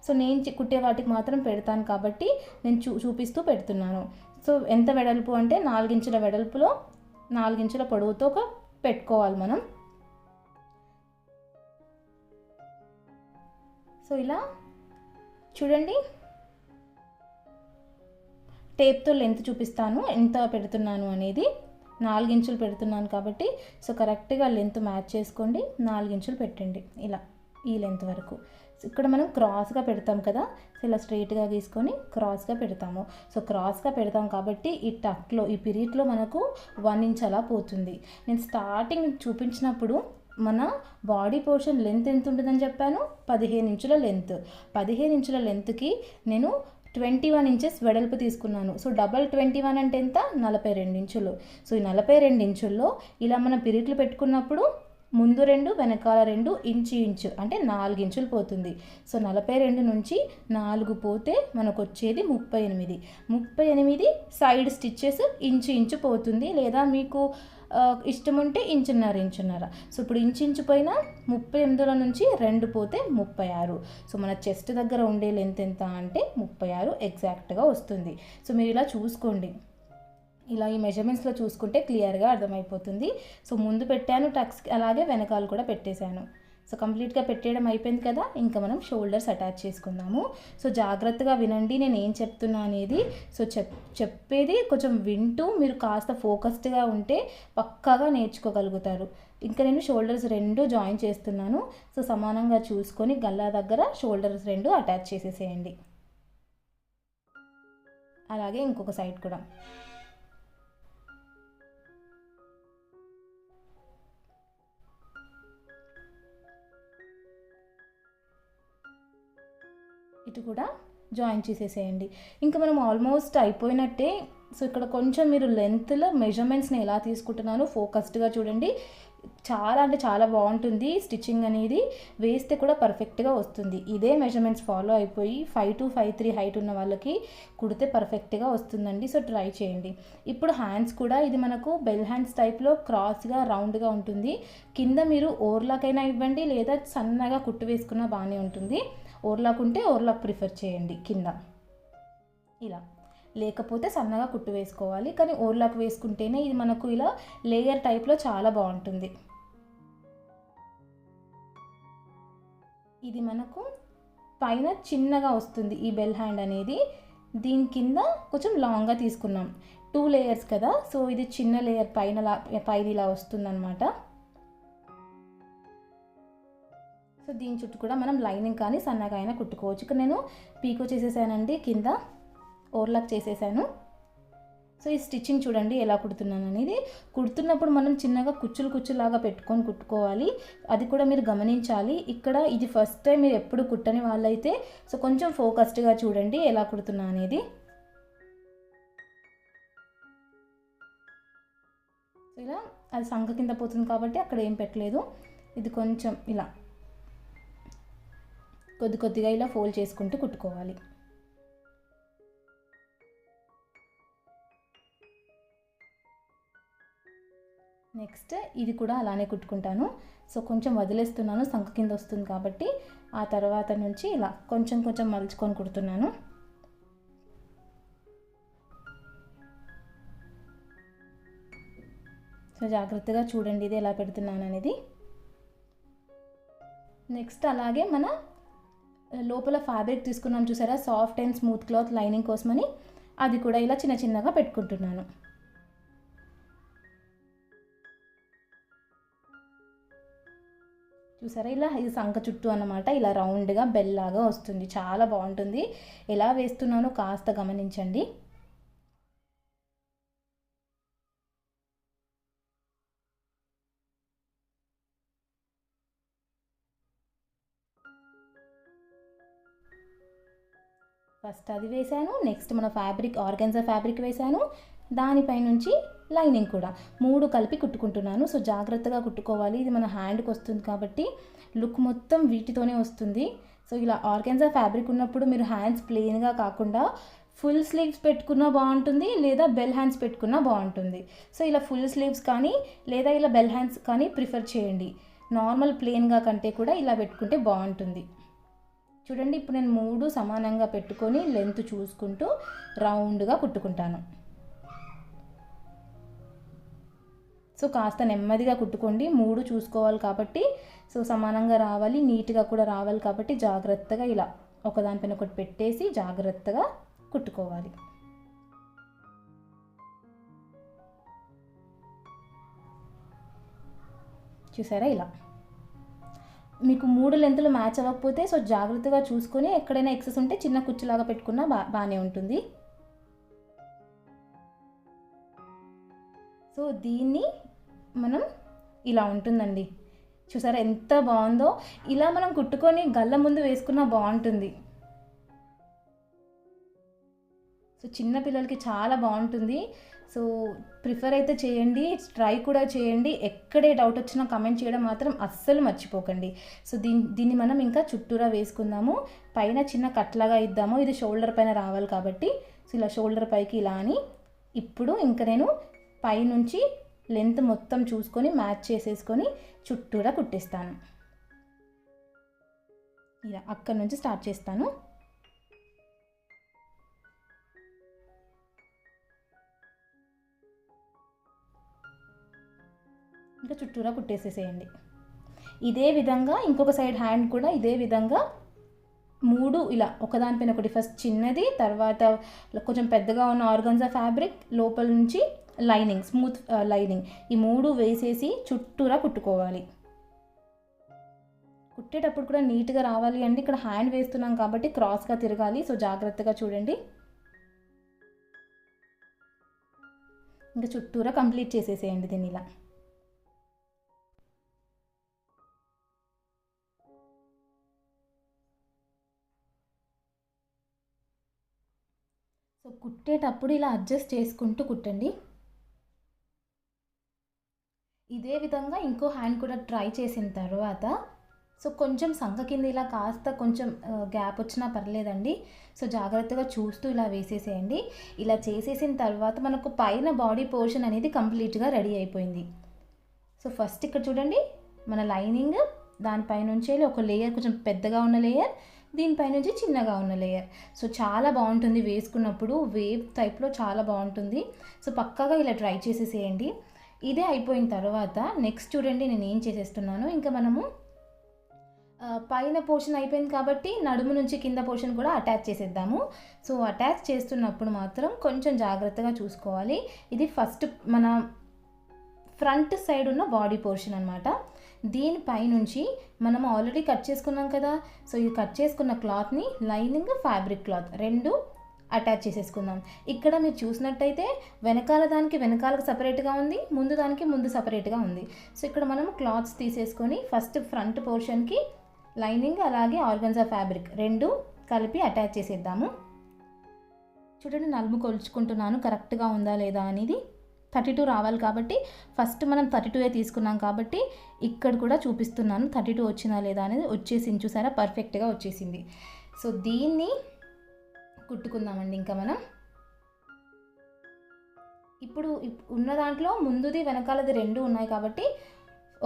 S1: సో నేను కుట్టే వాటికి మాత్రం పెడతాను కాబట్టి నేను చూపిస్తూ పెడుతున్నాను. సో ఎంత వెడల్పు అంటే 4 ఇంచుల వెడల్పులో 4 ఇంచుల పొడవుతో పెట్టుకోవాలి మనం. సో ఇలా చూడండి, టేప్తో లెంత్ చూపిస్తాను ఎంత పెడుతున్నాను అనేది. 4 ఇంచులు పెడుతున్నాను కాబట్టి సో కరెక్ట్గా లెంత్ మ్యాచ్ చేసుకోండి. 4 ఇంచులు పెట్టండి ఇలా ఈ లెంత్ వరకు. ఇక్కడ మనం క్రాస్గా పెడతాం కదా, సో ఇలా స్ట్రైట్గా గీసుకొని క్రాస్గా పెడతాము. సో క్రాస్గా పెడతాం కాబట్టి ఈ టక్లో, ఈ పిరిట్లో మనకు 1 ఇంచ్ అలా పోతుంది. నేను స్టార్టింగ్ చూపించినప్పుడు మన బాడీ పోర్షన్ లెంత్ ఎంత ఉంటుందని చెప్పాను, 15 ఇంచుల లెంత్. 15 ఇంచుల లెంత్కి నేను 21 ఇంచెస్ వెడల్పు తీసుకున్నాను. సో డబల్ 21 అంటే ఎంత, 42 ఇంచులు. సో ఈ 42 ఇంచుల్లో ఇలా మనం పిరిట్లు పెట్టుకున్నప్పుడు ముందు 2, వెనకాల 2, ఇంచు అంటే 4 ఇంచులు పోతుంది. సో 42 నుంచి 4 పోతే మనకు వచ్చేది 38. 38 సైడ్ స్టిచ్చెస్ ఇంచు పోతుంది, లేదా మీకు ఇష్టం ఉంటే ఇంచున్నర. సో ఇప్పుడు ఇంచు పోయినా 38 నుంచి 2 పోతే 36. సో మన చెస్ట్ దగ్గర ఉండే లెంత్ ఎంత అంటే 36 ఎగ్జాక్ట్గా వస్తుంది. సో మీరు ఇలా చూసుకోండి, ఇలా ఈ మెజర్మెంట్స్లో చూసుకుంటే క్లియర్గా అర్థమైపోతుంది. సో ముందు పెట్టాను టక్స్, అలాగే వెనకాల కూడా పెట్టేశాను. సో కంప్లీట్గా పెట్టేయడం అయిపోయింది కదా, ఇంకా మనం షోల్డర్స్ అటాచ్ చేసుకుందాము. సో జాగ్రత్తగా వినండి నేను ఏం చెప్తున్నా అనేది. సో చెప్పేది కొంచెం వింటూ మీరు కాస్త ఫోకస్డ్గా ఉంటే పక్కాగా నేర్చుకోగలుగుతారు. ఇంకా నేను షోల్డర్స్ 2 జాయిన్ చేస్తున్నాను. సో సమానంగా చూసుకొని గల్లా దగ్గర షోల్డర్స్ 2 అటాచ్ చేసేసేయండి. అలాగే ఇంకొక సైడ్ కూడా. ఇటు కూడా జాయిన్ చేసేసేయండి. ఇంకా మనం ఆల్మోస్ట్ అయిపోయినట్టే. సో ఇక్కడ కొంచెం మీరు లెంత్లో మెజర్మెంట్స్ని ఎలా తీసుకుంటున్నానో ఫోకస్డ్గా చూడండి. చాలా అంటే చాలా బాగుంటుంది స్టిచ్చింగ్ అనేది, వేస్తే కూడా పర్ఫెక్ట్గా వస్తుంది. ఇదే మెజర్మెంట్స్ ఫాలో అయిపోయి 5 to 5'3" హైట్ ఉన్న వాళ్ళకి కుడితే పర్ఫెక్ట్గా వస్తుందండి. సో ట్రై చేయండి. ఇప్పుడు హ్యాండ్స్ కూడా ఇది మనకు బెల్ హ్యాండ్స్ టైప్లో క్రాస్గా రౌండ్గా ఉంటుంది. కింద మీరు ఓవర్లాక్ అయినా ఇవ్వండి, లేదా సన్నగా కుట్టు వేసుకున్నా బాగానే ఉంటుంది. ఓవర్లాక్ ఉంటే ఓవర్లాక్ ప్రిఫర్ చేయండి కింద ఇలా, లేకపోతే సన్నగా కుట్టు వేసుకోవాలి. కానీ ఓవర్లాక్ వేసుకుంటేనే ఇది మనకు ఇలా లేయర్ టైప్లో చాలా బాగుంటుంది. ఇది మనకు పైన చిన్నగా వస్తుంది ఈ బెల్ హ్యాండ్ అనేది, దీని కింద కొంచెం లాంగ్గా తీసుకున్నాం. 2 లేయర్స్ కదా, సో ఇది చిన్న లేయర్ పైన ఇలా వస్తుందన్నమాట. సో దీని చుట్టూ కూడా మనం లైనింగ్ కానీ సన్నగా అయినా కుట్టుకోవచ్చు. ఇక్కడ నేను పీకో చేసేసానండి, కింద ఓవర్లాక్ చేసేసాను. సో ఈ స్టిచ్చింగ్ చూడండి ఎలా కుడుతున్నాను అనేది. కుడుతున్నప్పుడు మనం చిన్నగా కుచ్చులాగా పెట్టుకొని కుట్టుకోవాలి, అది కూడా మీరు గమనించాలి. ఇక్కడ ఇది ఫస్ట్ టైం మీరు ఎప్పుడు కుట్టని వాళ్ళైతే సో కొంచెం ఫోకస్డ్గా చూడండి ఎలా కుడుతున్నా అనేది. సో ఇలా అది సంక కింద పోతుంది కాబట్టి అక్కడ ఏం పెట్టలేదు. ఇది కొంచెం ఇలా కొద్దిగా ఇలా ఫోల్డ్ చేసుకుంటూ కుట్టుకోవాలి. నెక్స్ట్ ఇది కూడా అలానే కుట్టుకుంటాను. సో కొంచెం వదిలేస్తున్నాను, సంక కింద వస్తుంది కాబట్టి. ఆ తర్వాత నుంచి ఇలా కొంచెం మలుచుకొని కుడుతున్నాను. సో జాగ్రత్తగా చూడండి ఇది ఎలా పెడుతున్నాను అనేది. నెక్స్ట్ అలాగే మన లోపల ఫ్యాబ్రిక్ తీసుకున్నాం చూసారా, soft and smooth cloth lining కోసమని, అది కూడా ఇలా చిన్నగా పెట్టుకుంటున్నాను. చూసారా ఇలా ఇది సంక చుట్టూ అన్నమాట, ఇలా రౌండ్గా బెల్ లాగా వస్తుంది, చాలా బాగుంటుంది. ఎలా వేస్తున్నానో కాస్త గమనించండి. ఫస్ట్ అది వేసాను, నెక్స్ట్ మన ఫ్యాబ్రిక్ ఆర్గాన్జా ఫ్యాబ్రిక్ వేసాను, దానిపై నుంచి లైనింగ్ కూడా 3 కలిపి కుట్టుకుంటున్నాను. సో జాగ్రత్తగా కుట్టుకోవాలి, ఇది మన హ్యాండ్కి వస్తుంది కాబట్టి లుక్ మొత్తం వీటితోనే వస్తుంది. సో ఇలా ఆర్గాన్జా ఫ్యాబ్రిక్ ఉన్నప్పుడు మీరు హ్యాండ్స్ ప్లెయిన్గా కాకుండా ఫుల్ స్లీవ్స్ పెట్టుకున్నా బాగుంటుంది, లేదా బెల్ హ్యాండ్స్ పెట్టుకున్నా బాగుంటుంది. సో ఇలా ఫుల్ స్లీవ్స్ కానీ లేదా ఇలా బెల్ హ్యాండ్స్ కానీ ప్రిఫర్ చేయండి. నార్మల్ ప్లెయిన్గా కంటే కూడా ఇలా పెట్టుకుంటే బాగుంటుంది. చూడండి ఇప్పుడు నేను 3 సమానంగా పెట్టుకొని లెంత్ చూసుకుంటూ రౌండ్గా కుట్టుకుంటాను. సో కాస్త నెమ్మదిగా కుట్టుకోండి, 3 చూసుకోవాలి కాబట్టి. సో సమానంగా రావాలి, నీట్గా కూడా రావాలి కాబట్టి జాగ్రత్తగా ఇలా ఒకదానిపైన ఒకటి పెట్టేసి జాగ్రత్తగా కుట్టుకోవాలి. చూసారా ఇలా మీకు 3 లెంతులు మ్యాచ్ అవ్వకపోతే సో జాగ్రత్తగా చూసుకొని ఎక్కడైనా ఎక్సెస్ ఉంటే చిన్న కుచ్చులాగా పెట్టుకున్నా బాగానే ఉంటుంది. సో దీన్ని మనం ఇలా ఉంటుందండి, చూసారా ఎంత బాగుందో. ఇలా మనం కుట్టుకొని గల్ల ముందు వేసుకున్నా బాగుంటుంది. సో చిన్న పిల్లలకి చాలా బాగుంటుంది. సో ప్రిఫర్ అయితే చేయండి, ట్రై కూడా చేయండి. ఎక్కడే డౌట్ వచ్చినా కమెంట్ చేయడం మాత్రం అస్సలు మర్చిపోకండి. సో దీన్ని మనం ఇంకా చుట్టూరా వేసుకుందాము, పైన చిన్న కట్లాగా ఇద్దాము. ఇది షోల్డర్ పైన రావాలి కాబట్టి సో ఇలా షోల్డర్ పైకి ఇలా అని. ఇప్పుడు ఇంకా నేను పైనుంచి లెంత్ మొత్తం చూసుకొని మ్యాచ్ చేసేసుకొని చుట్టూరా కుట్టేస్తాను. ఇలా అక్కడి నుంచి స్టార్ట్ చేస్తాను. ఇంకా చుట్టూరా కుట్టేసేసేయండి. ఇదే విధంగా ఇంకొక సైడ్ హ్యాండ్ కూడా ఇదే విధంగా 3 ఇలా ఒకదానిపైన ఒకటి, ఫస్ట్ చిన్నది, తర్వాత కొంచెం పెద్దగా ఉన్న ఆర్గాన్జా ఫ్యాబ్రిక్, లోపల నుంచి లైనింగ్ స్మూత్ లైనింగ్, ఈ 3 వేసేసి చుట్టూరా కుట్టుకోవాలి. కుట్టేటప్పుడు కూడా నీట్గా రావాలి అండి. ఇక్కడ హ్యాండ్ వేస్తున్నాం కాబట్టి క్రాస్గా తిరగాలి. సో జాగ్రత్తగా చూడండి. ఇంకా చుట్టూరా కంప్లీట్ చేసేసేయండి దీన్ని ఇలా. సో కుట్టేటప్పుడు ఇలా అడ్జస్ట్ చేసుకుంటూ కుట్టండి. ఇదే విధంగా ఇంకో హ్యాండ్ కూడా ట్రై చేసిన తర్వాత సో కొంచెం సంక కింద ఇలా కాస్త కొంచెం గ్యాప్ వచ్చినా పర్లేదండి. సో జాగ్రత్తగా చూస్తూ ఇలా వేసేసేయండి. ఇలా చేసేసిన తర్వాత మనకు పైన బాడీ పోర్షన్ అనేది కంప్లీట్గా రెడీ అయిపోయింది. సో ఫస్ట్ ఇక్కడ చూడండి మన లైనింగ్, దానిపైనుంచి ఒక లేయర్ కొంచెం పెద్దగా ఉన్న లేయర్, దీనిపైనుంచి చిన్నగా ఉన్న లేయర్. సో చాలా బాగుంటుంది వేసుకున్నప్పుడు, వేవ్ టైప్లో చాలా బాగుంటుంది. సో పక్కాగా ఇలా ట్రై చేసేసేయండి. ఇదే అయిపోయిన తర్వాత నెక్స్ట్ చూడండి నేను ఏం చేసేస్తున్నాను. ఇంకా మనము పైన పోర్షన్ అయిపోయింది కాబట్టి నడుము నుంచి కింద పోర్షన్ కూడా అటాచ్ చేసేద్దాము. సో అటాచ్ చేస్తున్నప్పుడు మాత్రం కొంచెం జాగ్రత్తగా చూసుకోవాలి. ఇది ఫస్ట్ మన ఫ్రంట్ సైడ్ ఉన్న బాడీ పోర్షన్ అనమాట. దీనిపై నుంచి మనం ఆల్రెడీ కట్ చేసుకున్నాం కదా, సో ఈ కట్ చేసుకున్న క్లాత్ని లైనింగ్ ఫ్యాబ్రిక్ క్లాత్ రెండు అటాచ్ చేసేసుకుందాం. ఇక్కడ మీరు చూసినట్టయితే వెనకాల దానికి వెనకాలకు సపరేట్గా ఉంది, ముందు దానికి ముందు సపరేట్గా ఉంది. సో ఇక్కడ మనం క్లాత్స్ తీసేసుకొని ఫస్ట్ ఫ్రంట్ పోర్షన్కి లైనింగ్ అలాగే ఆర్గన్జా ఫ్యాబ్రిక్ రెండు కలిపి అటాచ్ చేసేద్దాము. చూడండి నలుము కొలుచుకుంటున్నాను కరెక్ట్గా ఉందా లేదా అనేది. 32 రావాలి కాబట్టి ఫస్ట్ మనం 32 తీసుకున్నాం కాబట్టి ఇక్కడ కూడా చూపిస్తున్నాను 32 వచ్చిందా లేదా అనేది. వచ్చేసింది చూసారా, పర్ఫెక్ట్గా వచ్చేసింది. సో దీన్ని కుట్టుకుందామండి. ఇంకా మనం ఇప్పుడు ఉన్న దాంట్లో ముందుది వెనకాలది రెండు ఉన్నాయి కాబట్టి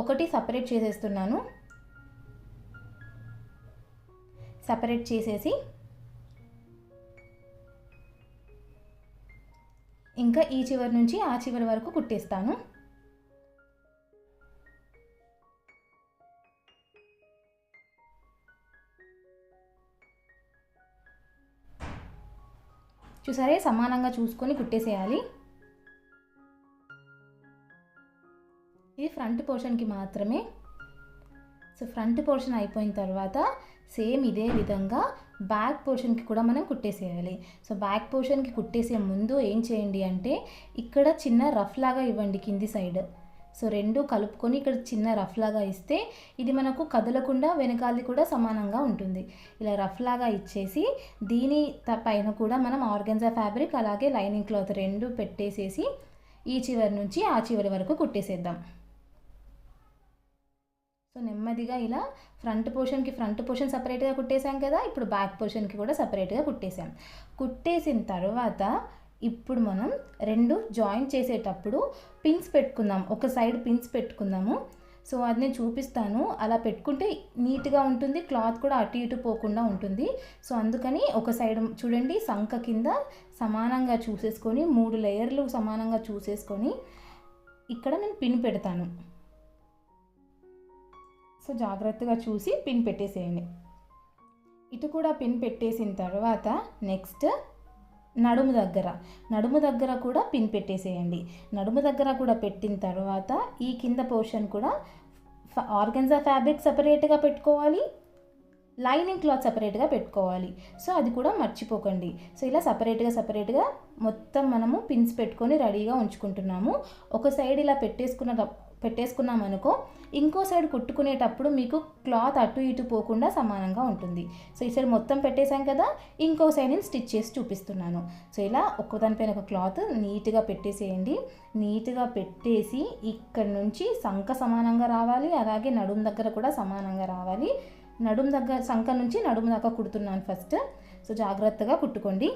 S1: ఒకటి సపరేట్ చేసేస్తున్నాను. సపరేట్ చేసేసి ఇంకా ఈ చివరి నుంచి ఆ చివరి వరకు కుట్టేస్తాను. చూసారే, సమానంగా చూసుకొని కుట్టేసేయాలి. ఇది ఫ్రంట్ పోర్షన్కి మాత్రమే. సో ఫ్రంట్ పోర్షన్ అయిపోయిన తర్వాత సేమ్ ఇదే విధంగా బ్యాక్ పోర్షన్కి కూడా మనం కుట్టేసేయాలి. సో బ్యాక్ పోర్షన్కి కుట్టేసే ముందు ఏం చేయండి అంటే ఇక్కడ చిన్న రఫ్ లాగా ఇవ్వండి కింది సైడ్. సో రెండు కలుపుకొని ఇక్కడ చిన్న రఫ్ లాగా ఇస్తే ఇది మనకు కదలకుండా వెనకాలి కూడా సమానంగా ఉంటుంది. ఇలా రఫ్ లాగా ఇచ్చేసి దీని పైన కూడా మనం ఆర్గన్జా ఫ్యాబ్రిక్ అలాగే లైనింగ్ క్లాత్ రెండు పెట్టేసేసి ఈ చివరి నుంచి ఆ చివరి వరకు కుట్టేసేద్దాం. సో నెమ్మదిగా ఇలా ఫ్రంట్ పోర్షన్ సపరేట్గా కుట్టేసాం కదా, ఇప్పుడు బ్యాక్ పోర్షన్కి కూడా సపరేట్గా కుట్టేసాం. కుట్టేసిన తర్వాత ఇప్పుడు మనం రెండు జాయిన్ చేసేటప్పుడు పిన్స్ పెట్టుకుందాం. ఒక సైడ్ పిన్స్ పెట్టుకుందాము. సో అది నేను చూపిస్తాను. అలా పెట్టుకుంటే నీట్గా ఉంటుంది, క్లాత్ కూడా అటు ఇటు పోకుండా ఉంటుంది. సో అందుకని ఒక సైడ్ చూడండి సంక కింద సమానంగా చూసేసుకొని 3 లేయర్లు సమానంగా చూసేసుకొని ఇక్కడ నేను పిన్ పెడతాను. సో జాగ్రత్తగా చూసి పిన్ పెట్టేసేయండి. ఇటు కూడా పిన్ పెట్టేసిన తర్వాత నెక్స్ట్ నడుము దగ్గర కూడా పిన్ పెట్టేసేయండి. నడుము దగ్గర కూడా పెట్టిన తర్వాత ఈ కింద పోర్షన్ కూడా ఆర్గన్జా ఫ్యాబ్రిక్ సపరేట్గా పెట్టుకోవాలి, లైనింగ్ క్లాత్ సపరేట్గా పెట్టుకోవాలి. సో అది కూడా మర్చిపోకండి. సో ఇలా సపరేట్గా మొత్తం మనము పిన్స్ పెట్టుకొని రెడీగా ఉంచుకుంటున్నాము. ఒక సైడ్ ఇలా పెట్టేసుకున్నాం అనుకో, ఇంకో సైడ్ కుట్టుకునేటప్పుడు మీకు క్లాత్ అటు ఇటు పోకుండా సమానంగా ఉంటుంది. సో ఈ సైడ్ మొత్తం పెట్టేశాం కదా, ఇంకో సైడ్ నేను స్టిచ్ చేసి చూపిస్తున్నాను. సో ఇలా ఒక్కదానిపైన ఒక క్లాత్ నీట్గా పెట్టేసేయండి. నీట్గా పెట్టేసి ఇక్కడ నుంచి సంక సమానంగా రావాలి, అలాగే నడుము దగ్గర కూడా సమానంగా రావాలి. సంక నుంచి నడుము దాకా కుడుతున్నాను ఫస్ట్. సో జాగ్రత్తగా కుట్టుకోండి.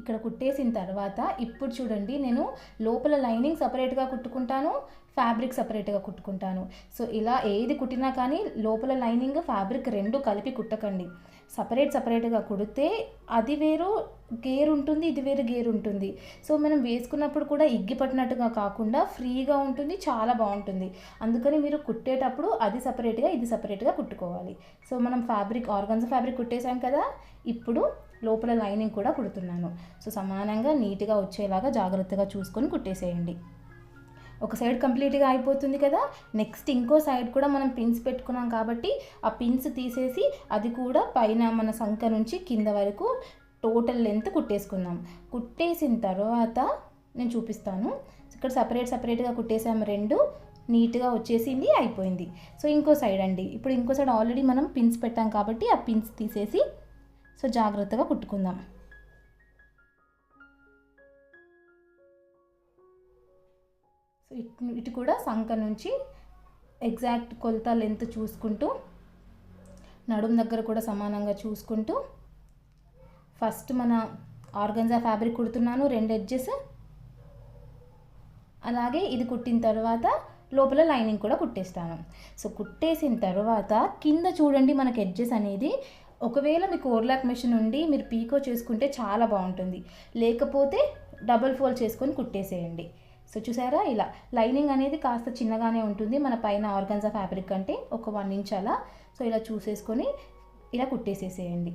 S1: ఇక్కడ కుట్టేసిన తర్వాత ఇప్పుడు చూడండి, నేను లోపల లైనింగ్ సపరేట్గా కుట్టుకుంటాను, ఫ్యాబ్రిక్ సపరేట్గా కుట్టుకుంటాను. సో ఇలా ఏది కుట్టినా కానీ లోపల లైనింగ్ ఫ్యాబ్రిక్ రెండు కలిపి కుట్టకండి. సపరేట్గా కుడితే అది వేరు గేర్ ఉంటుంది, ఇది వేరు గేర్ ఉంటుంది. సో మనం వేసుకున్నప్పుడు కూడా ఇగ్గి పట్టినట్టుగా కాకుండా ఫ్రీగా ఉంటుంది, చాలా బాగుంటుంది. అందుకని మీరు కుట్టేటప్పుడు అది సపరేట్గా ఇది సపరేట్గా కుట్టుకోవాలి. సో మనం ఆర్గన్జా ఫ్యాబ్రిక్ కుట్టేసాం కదా, ఇప్పుడు లోపల లైనింగ్ కూడా కుడుతున్నాను. సో సమానంగా నీట్గా వచ్చేలాగా జాగ్రత్తగా చూసుకొని కుట్టేసేయండి. ఒక సైడ్ కంప్లీట్గా అయిపోతుంది కదా, నెక్స్ట్ ఇంకో సైడ్ కూడా మనం పిన్స్ పెట్టుకున్నాం కాబట్టి ఆ పిన్స్ తీసేసి అది కూడా పైన మన సంక నుంచి కింద వరకు టోటల్ లెంత్ కుట్టేసుకుందాం. కుట్టేసిన తర్వాత నేను చూపిస్తాను. ఇక్కడ సపరేట్గా కుట్టేసాము, రెండు నీట్గా వచ్చేసింది, అయిపోయింది. సో ఇంకో సైడ్ అండి, ఇప్పుడు ఇంకో సైడ్ ఆల్రెడీ మనం పిన్స్ పెట్టాం కాబట్టి ఆ పిన్స్ తీసేసి సో జాగ్రత్తగా కుట్టుకుందాం. సో ఇటు కూడా సంక నుంచి ఎగ్జాక్ట్ కొలత లెంత్ చూసుకుంటూ నడుము దగ్గర కూడా సమానంగా చూసుకుంటూ ఫస్ట్ మన ఆర్గన్జా ఫ్యాబ్రిక్ కుడుతున్నాను, 2 ఎడ్జెస్. అలాగే ఇది కుట్టిన తర్వాత లోపల లైనింగ్ కూడా కుట్టేస్తాను. సో కుట్టేసిన తర్వాత కింద చూడండి మనకి ఎడ్జెస్ అనేది, ఒకవేళ మీకు ఓవర్లాక్ మెషిన్ ఉండి మీరు పీకో చేసుకుంటే చాలా బాగుంటుంది, లేకపోతే డబుల్ ఫోల్డ్ చేసుకొని కుట్టేసేయండి. సో చూసారా, ఇలా లైనింగ్ అనేది కాస్త చిన్నగానే ఉంటుంది మన పైన ఆర్గన్జా ఫ్యాబ్రిక్ అంటే ఒక 1 ఇంచ్ అలా. సో ఇలా చూసేసుకొని ఇలా కుట్టేసేసేయండి.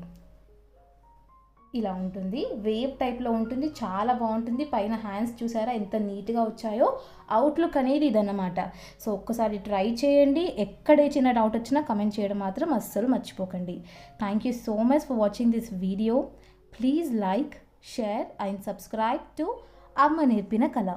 S1: ఇలా ఉంటుంది, వేవ్ టైప్లో ఉంటుంది, చాలా బాగుంటుంది. పైన హ్యాండ్స్ చూసారా ఎంత నీట్గా వచ్చాయో. అవుట్లుక్ అనేది ఇదన్నమాట. సో ఒక్కసారి ట్రై చేయండి. ఎక్కడే చిన్న డౌట్ వచ్చినా కమెంట్ చేయడం మాత్రం అస్సలు మర్చిపోకండి. Thank you so much for watching this video. Please like, share and subscribe to అమ్మ నేర్పిన కళ.